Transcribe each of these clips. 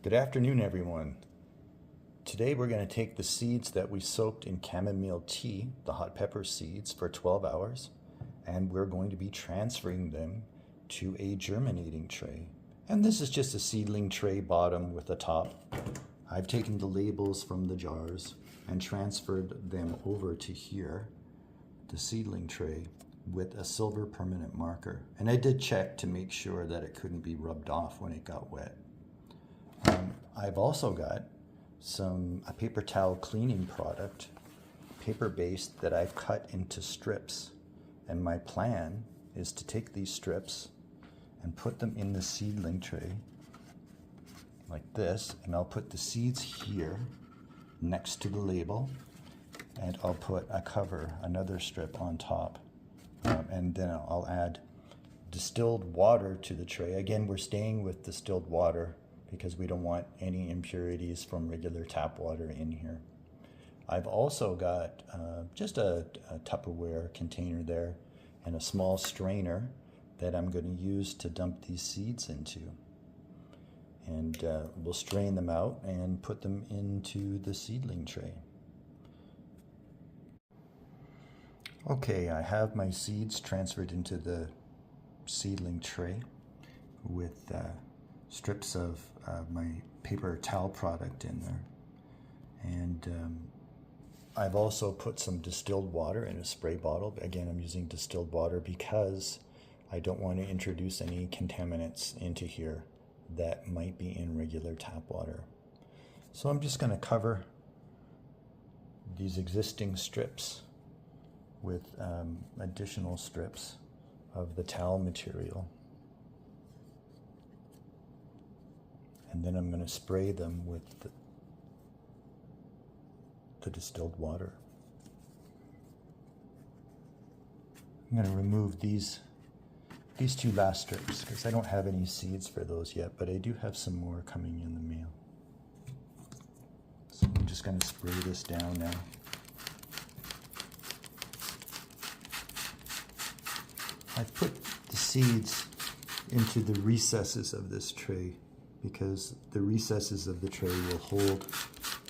Good afternoon, everyone. Today we're going to take the seeds that we soaked in chamomile tea, the hot pepper seeds, for 12 hours, and we're going to be transferring them to a germinating tray. And this is just a seedling tray bottom with a top. I've taken the labels from the jars and transferred them over to here, the seedling tray, with a silver permanent marker. And I did check to make sure that it couldn't be rubbed off when it got wet. I've also got a paper towel cleaning product, paper-based, that I've cut into strips. And my plan is to take these strips and put them in the seedling tray like this, and I'll put the seeds here next to the label, and I'll put a cover, another strip on top, and then I'll add distilled water to the tray. Again, we're staying with distilled water because we don't want any impurities from regular tap water in here. I've also got just a Tupperware container there and a small strainer that I'm going to use to dump these seeds into. And we'll strain them out and put them into the seedling tray. Okay, I have my seeds transferred into the seedling tray with strips of my paper towel product in there. And I've also put some distilled water in a spray bottle. Again, I'm using distilled water because I don't want to introduce any contaminants into here that might be in regular tap water. So I'm just going to cover these existing strips with additional strips of the towel material. And then I'm going to spray them with the distilled water. I'm going to remove these two last strips because I don't have any seeds for those yet, but I do have some more coming in the mail. So I'm just going to spray this down now. I've put the seeds into the recesses of this tray because the recesses of the tray will hold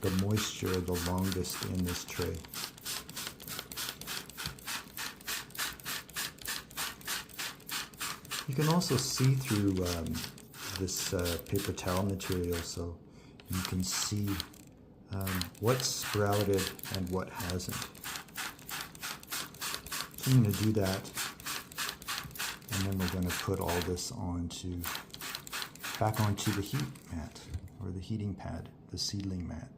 the moisture the longest in this tray. You can also see through this paper towel material, so you can see what's sprouted and what hasn't. So I'm going to do that, and then we're going to put all this back onto the heat mat, or the heating pad, the seedling mat.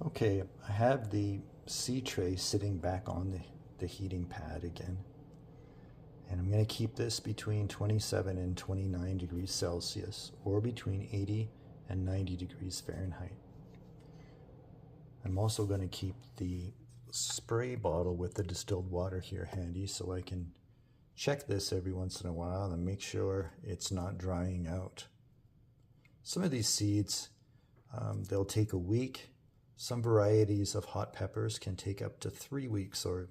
Okay, I have the seed tray sitting back on the heating pad again. And I'm going to keep this between 27 and 29 degrees Celsius, or between 80 and 90 degrees Fahrenheit. I'm also going to keep the spray bottle with the distilled water here handy so I can check this every once in a while and make sure it's not drying out. Some of these seeds, they'll take a week. Some varieties of hot peppers can take up to 3 weeks, or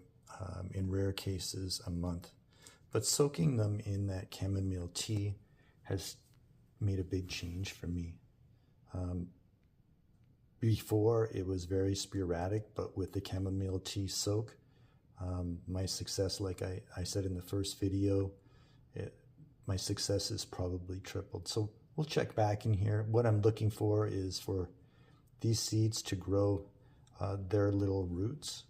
in rare cases, a month. But soaking them in that chamomile tea has made a big change for me. Before, it was very sporadic, but with the chamomile tea soak, my success, like I said in the first video, my success is probably tripled. So we'll check back in here. What I'm looking for is for these seeds to grow their little roots,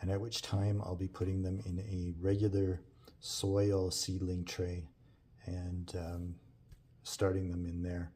and at which time I'll be putting them in a regular soil seedling tray and starting them in there.